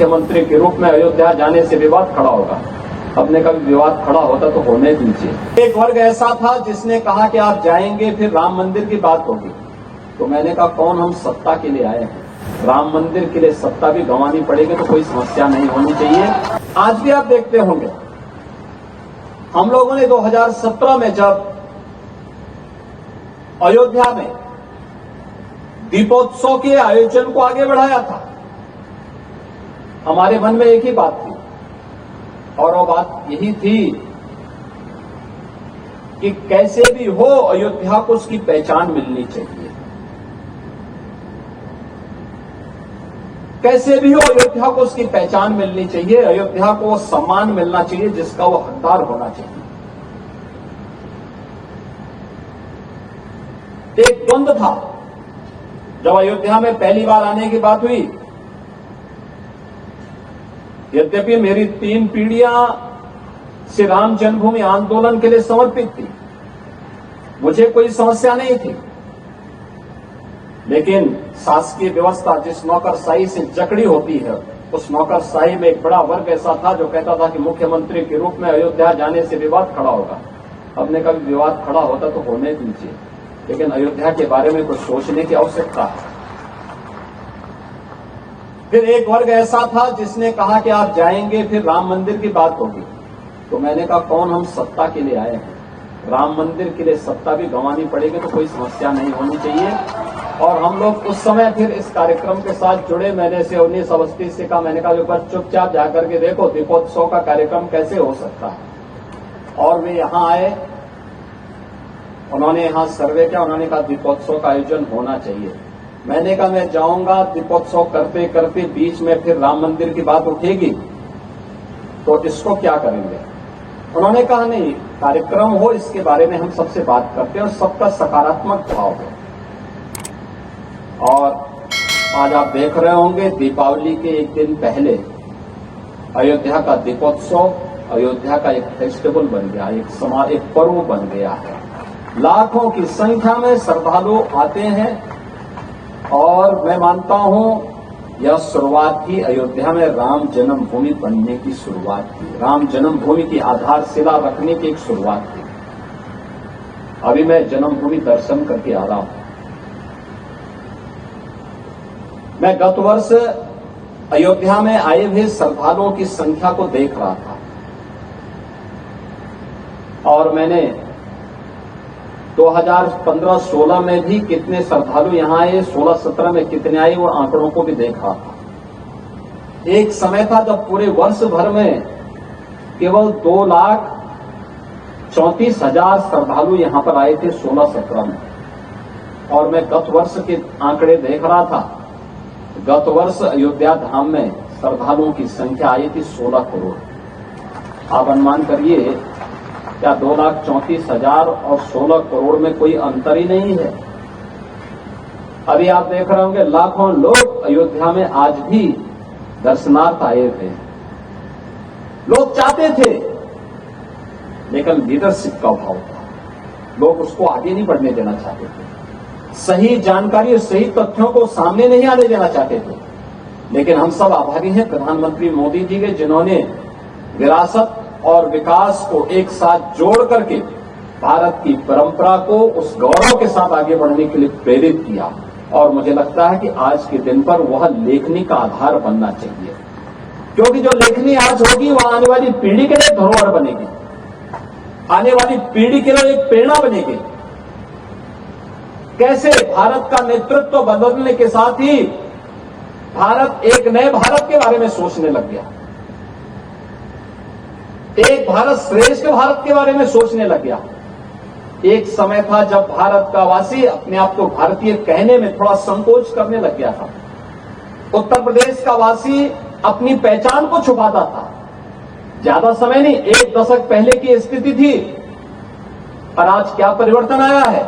मुख्यमंत्री के रूप में अयोध्या जाने से विवाद खड़ा होगा। अपने का भी विवाद खड़ा होता तो होने दीजिए। एक वर्ग ऐसा था जिसने कहा कि आप जाएंगे फिर राम मंदिर की बात होगी, तो मैंने कहा कौन, हम सत्ता के लिए आए हैं, राम मंदिर के लिए सत्ता भी गंवानी पड़ेगी तो कोई समस्या नहीं होनी चाहिए। आज भी आप देखते होंगे हम लोगों ने 2017 में जब अयोध्या में दीपोत्सव के आयोजन को आगे बढ़ाया था, हमारे मन में एक ही बात थी और वो बात यही थी कि कैसे भी हो अयोध्या को उसकी पहचान मिलनी चाहिए, कैसे भी हो अयोध्या को उसकी पहचान मिलनी चाहिए, अयोध्या को वो सम्मान मिलना चाहिए जिसका वो हकदार होना चाहिए। एक द्वंद्व था जब अयोध्या में पहली बार आने की बात हुई। यद्यपि मेरी 3 पीढ़ियां श्री राम जन्मभूमि आंदोलन के लिए समर्पित थी, मुझे कोई समस्या नहीं थी, लेकिन शासकीय व्यवस्था जिस नौकरशाही से जकड़ी होती है, उस नौकरशाही में एक बड़ा वर्ग ऐसा था जो कहता था कि मुख्यमंत्री के रूप में अयोध्या जाने से विवाद खड़ा होगा। अपने का भी विवाद खड़ा होता तो होने दीजिए, लेकिन अयोध्या के बारे में कुछ सोचने की आवश्यकता है। फिर एक वर्ग ऐसा था जिसने कहा कि आप जाएंगे फिर राम मंदिर की बात होगी, तो मैंने कहा कौन, हम सत्ता के लिए आए हैं, राम मंदिर के लिए सत्ता भी गंवानी पड़ेगी तो कोई समस्या नहीं होनी चाहिए। और हम लोग उस समय फिर इस कार्यक्रम के साथ जुड़े। मैंने से 19 अवस्थी से कहा, मैंने कहा बस चुपचाप जाकर के देखो दीपोत्सव का कार्यक्रम कैसे हो सकता है। और वे यहां आए, उन्होंने यहां सर्वे किया, उन्होंने कहा दीपोत्सव का आयोजन होना चाहिए। मैंने कहा मैं जाऊंगा, दीपोत्सव करते करते बीच में फिर राम मंदिर की बात उठेगी तो इसको क्या करेंगे। उन्होंने कहा नहीं, कार्यक्रम हो इसके बारे में हम सबसे बात करते हैं और सबका सकारात्मक भाव हो। और आज आप देख रहे होंगे दीपावली के एक दिन पहले अयोध्या का दीपोत्सव अयोध्या का एक फेस्टिवल बन गया, एक पर्व बन गया है। लाखों की संख्या में श्रद्धालु आते हैं और मैं मानता हूं यह शुरुआत थी अयोध्या में राम जन्मभूमि बनने की शुरुआत थी, राम जन्मभूमि की आधारशिला रखने की एक शुरुआत थी। अभी मैं जन्मभूमि दर्शन करके आ रहा हूं। मैं गत वर्ष अयोध्या में आए हुए श्रद्धालुओं की संख्या को देख रहा था और मैंने 2015-16 में भी कितने श्रद्धालु यहां आए, 16-17 में कितने आए, वो आंकड़ों को भी देख रहा था। एक समय था जब पूरे वर्ष भर में केवल 2,34,000 श्रद्धालु यहां पर आए थे 16-17 में। और मैं गत वर्ष के आंकड़े देख रहा था, गत वर्ष अयोध्या धाम में श्रद्धालुओं की संख्या आई थी 16 करोड़। आप अनुमान करिए क्या 2,34,000 और 16 करोड़ में कोई अंतर ही नहीं है। अभी आप देख रहे होंगे लाखों लोग अयोध्या में आज भी दर्शनार्थ आए थे। लोग चाहते थे, लेकिन लीडरशिप का अभाव था, लोग उसको आगे नहीं बढ़ने देना चाहते थे, सही जानकारी और सही तथ्यों को सामने नहीं आने देना चाहते थे। लेकिन हम सब आभारी हैं प्रधानमंत्री मोदी जी के, जिन्होंने विरासत और विकास को एक साथ जोड़ करके भारत की परंपरा को उस गौरव के साथ आगे बढ़ने के लिए प्रेरित किया। और मुझे लगता है कि आज के दिन पर वह लेखनी का आधार बनना चाहिए, क्योंकि जो लेखनी आज होगी वह आने वाली पीढ़ी के लिए धरोहर बनेगी, आने वाली पीढ़ी के लिए एक प्रेरणा बनेगी। कैसे भारत का नेतृत्व बदलने के साथ ही भारत एक नए भारत के बारे में सोचने लग गया, एक भारत श्रेष्ठ भारत के बारे में सोचने लग गया। एक समय था जब भारत का वासी अपने आप को भारतीय कहने में थोड़ा संकोच करने लग गया था। उत्तर प्रदेश का वासी अपनी पहचान को छुपाता था। ज्यादा समय नहीं, 1 दशक पहले की स्थिति थी। और आज क्या परिवर्तन आया है,